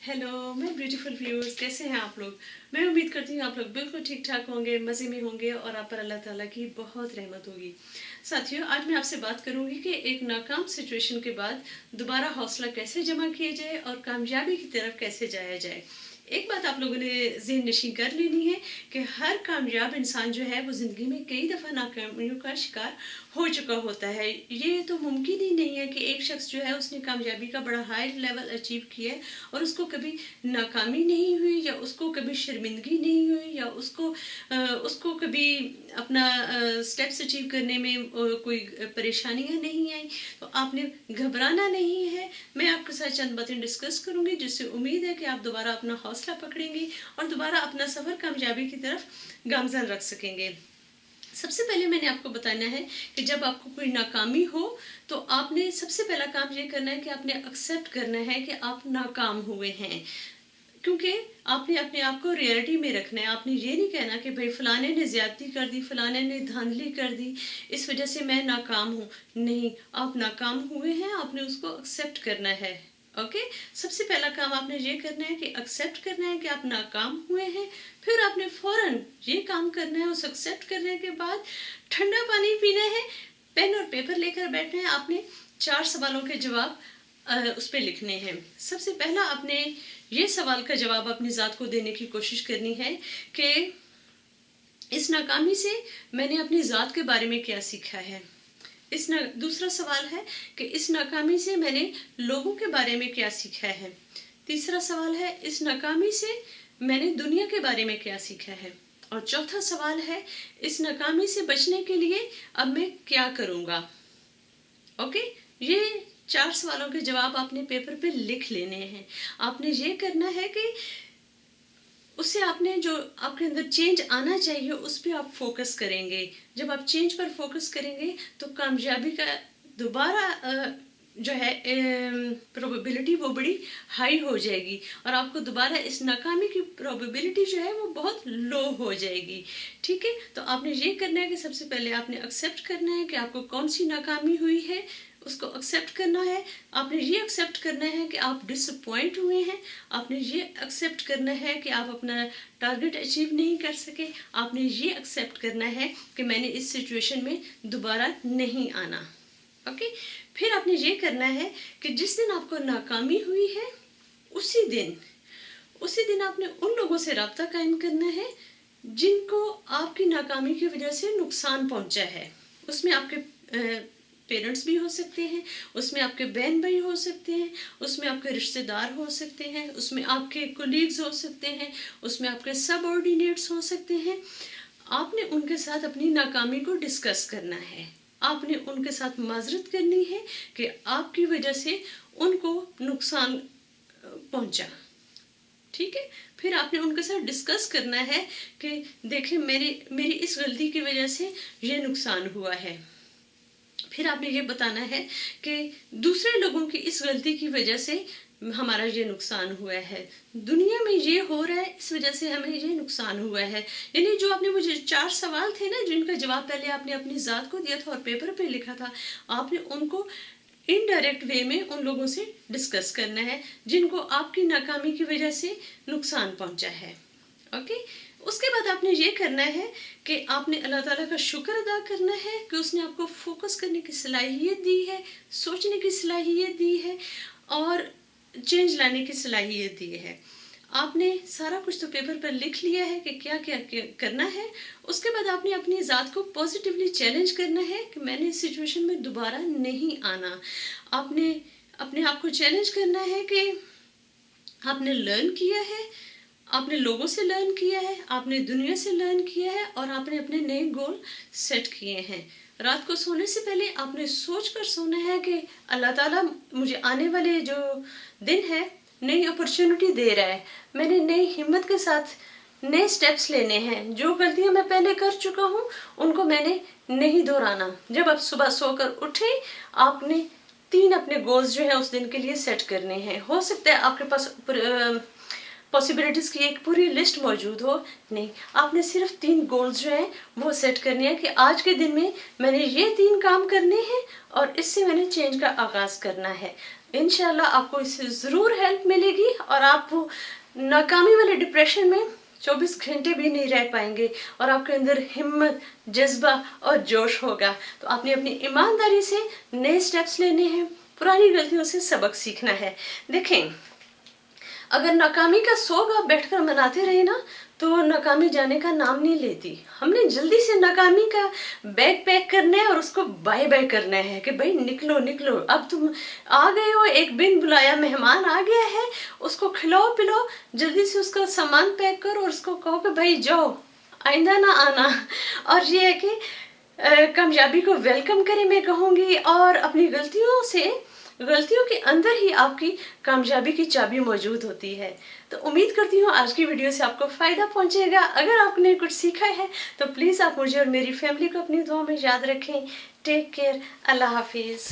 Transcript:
Hello मैं beautiful viewers, कैसे हैं आप लोग। मैं उम्मीद करती हूँ आप लोग बिल्कुल ठीक ठाक होंगे, मज़े में होंगे और आप पर अल्लाह ताला की बहुत रहमत होगी। साथियों, आज मैं आपसे बात करूँगी कि एक नाकाम सिचुएशन के बाद दोबारा हौसला कैसे जमा किया जाए और कामयाबी की तरफ कैसे जाया जाए। एक बात आप लोगों ने ज़हन नशीं कर लेनी है कि हर कामयाब इंसान जो है वो ज़िंदगी में कई दफ़ा नाकामियों का शिकार हो चुका होता है। ये तो मुमकिन ही नहीं है कि एक शख्स जो है उसने कामयाबी का बड़ा हाई लेवल अचीव किया है और उसको कभी नाकामी नहीं हुई या उसको कभी शर्मिंदगी नहीं हुई या उसको कभी अपना स्टेप्स अचीव करने में कोई परेशानियां नहीं आई। तो आपने घबराना नहीं है। मैं आपके साथ चंद बातें डिस्कस करूंगी जिससे उम्मीद है कि आप दोबारा अपना हौसला पकड़ेंगे और दोबारा अपना सफ़र कामयाबी की तरफ गामज़न रख सकेंगे। सबसे पहले मैंने आपको बताना है कि जब आपको कोई नाकामी हो तो आपने सबसे पहला काम ये करना है कि आपने एक्सेप्ट करना है कि आप नाकाम हुए हैं, क्योंकि आपने अपने आप को रियलिटी में रखना है। आपने ये नहीं कहना कि भाई फलाने ने ज्यादती कर दी, फलाने ने धांधली कर दी, इस वजह से मैं नाकाम हूँ। नहीं, आप नाकाम हुए हैं, आपने उसको एक्सेप्ट करना है। ओके, सबसे पहला काम आपने ये करना है कि एक्सेप्ट करना है कि आप नाकाम हुए हैं। फिर आपने फौरन ये काम करना है, उस एक्सेप्ट करने के बाद ठंडा पानी पीना है, पेन और पेपर लेकर बैठना है। आपने 4 सवालों के जवाब उस पर लिखने हैं। सबसे पहला आपने ये सवाल का जवाब अपनी ज़ात को देने की कोशिश करनी है कि इस नाकामी से मैंने अपनी ज़ात के बारे में क्या सीखा है। दूसरा सवाल है कि इस नाकामी से मैंने लोगों के बारे में क्या सीखा है। तीसरा सवाल है इस नाकामी से मैंने दुनिया के बारे में क्या सीखा है। और चौथा सवाल है इस नाकामी से बचने के लिए अब मैं क्या करूँगा। ओके, ये 4 सवालों के जवाब आपने पेपर पे लिख लेने हैं। आपने ये करना है कि उससे आपने जो आपके अंदर चेंज आना चाहिए उस पर आप फोकस करेंगे। जब आप चेंज पर फोकस करेंगे तो कामयाबी का दोबारा जो है प्रोबेबिलिटी वो बड़ी हाई हो जाएगी और आपको दोबारा इस नाकामी की प्रोबेबिलिटी जो है वो बहुत लो हो जाएगी। ठीक है, तो आपने ये करना है कि सबसे पहले आपने एक्सेप्ट करना है कि आपको कौन सी नाकामी हुई है, उसको एक्सेप्ट करना है। आपने ये एक्सेप्ट करना है कि आप डिसअपॉइंट हुए हैं। आपने ये एक्सेप्ट करना है कि आप अपना टारगेट अचीव नहीं कर सके। आपने ये एक्सेप्ट करना है कि मैंने इस सिचुएशन में दोबारा नहीं आना। ओके, फिर आपने ये करना है कि जिस दिन आपको नाकामी हुई है उसी दिन आपने उन लोगों से रब्ता कायम करना है जिनको आपकी नाकामी की वजह से नुकसान पहुंचा है। उसमें आपके पेरेंट्स भी हो सकते हैं, उसमें आपके बहन भाई हो सकते हैं, उसमें आपके रिश्तेदार हो सकते हैं, उसमें आपके कोलीग्स हो सकते हैं, उसमें आपके सबऑर्डिनेट्स हो सकते हैं। आपने उनके साथ अपनी नाकामी को डिस्कस करना है। आपने उनके साथ माजरत करनी है कि आपकी वजह से उनको नुकसान पहुंचा। ठीक है, फिर आपने उनके साथ डिस्कस करना है कि देखें मेरी इस गलती की वजह से ये नुकसान हुआ है। फिर आपने ये बताना है कि दूसरे लोगों की इस गलती की वजह से हमारा ये नुकसान हुआ है, दुनिया में ये हो रहा है, इस वजह से हमें ये नुकसान हुआ है। यानी जो आपने मुझे 4 सवाल थे ना जिनका जवाब पहले आपने अपनी ज़ात को दिया था और पेपर पे लिखा था, आपने उनको इनडायरेक्ट वे में उन लोगों से डिस्कस करना है जिनको आपकी नाकामी की वजह से नुकसान पहुंचा है। ओके, उसके बाद आपने ये करना है कि आपने अल्लाह ताला का शुक्र अदा करना है कि उसने आपको फोकस करने की सलाहियत दी है, सोचने की सलाहियत दी है और चेंज लाने की सलाहियत दी है। आपने सारा कुछ तो पेपर पर लिख लिया है कि क्या क्या करना है। उसके बाद आपने अपनी ज़ात को पॉजिटिवली चैलेंज करना है कि मैंने इस सिचुएशन में दोबारा नहीं आना। आपने अपने आप को चैलेंज करना है कि आपने लर्न किया है, आपने लोगों से लर्न किया है, आपने दुनिया से लर्न किया है और आपने अपने नए गोल सेट किए हैं। रात को सोने से पहले आपने सोच कर सोना है कि अल्लाह ताला मुझे आने वाले जो दिन है नई अपॉर्चुनिटी दे रहा है, मैंने नई हिम्मत के साथ नए स्टेप्स लेने हैं। जो गलतियां मैं पहले कर चुका हूँ उनको मैंने नहीं दोहराना। जब आप सुबह सोकर उठे आपने 3 अपने गोल्स जो है उस दिन के लिए सेट करने हैं। हो सकता है आपके पास पॉसिबिलिटीज़ की एक पूरी लिस्ट मौजूद हो, नहीं, आपने सिर्फ 3 गोल्स जो हैं वो सेट करने हैं कि आज के दिन में मैंने ये 3 काम करने हैं और इससे मैंने चेंज का आगाज़ करना है। इंशाल्लाह आपको इससे ज़रूर हेल्प मिलेगी और आप वो नाकामी वाले डिप्रेशन में 24 घंटे भी नहीं रह पाएंगे और आपके अंदर हिम्मत, जज्बा और जोश होगा। तो आपने अपनी ईमानदारी से नए स्टेप्स लेने हैं, पुरानी गलतियों से सबक सीखना है। देखें, अगर नाकामी का 100 आप बैठकर मनाते रहे ना, तो नाकामी जाने का नाम नहीं लेती। हमने जल्दी से नाकामी का बैग पैक करना है और उसको बाय बाय करना है कि भाई निकलो निकलो, अब तुम आ गए हो, एक बिन बुलाया मेहमान आ गया है, उसको खिलाओ पिलाओ, जल्दी से उसका सामान पैक करो और उसको कहो कि भाई जाओ, आइंदा ना आना। और ये है कि कामयाबी को वेलकम करें मैं कहूँगी, और अपनी गलतियों के अंदर ही आपकी कामयाबी की चाबी मौजूद होती है। तो उम्मीद करती हूँ आज की वीडियो से आपको फ़ायदा पहुँचेगा। अगर आपने कुछ सीखा है तो प्लीज़ आप मुझे और मेरी फैमिली को अपनी दुआ में याद रखें। टेक केयर, अल्लाह हाफिज़।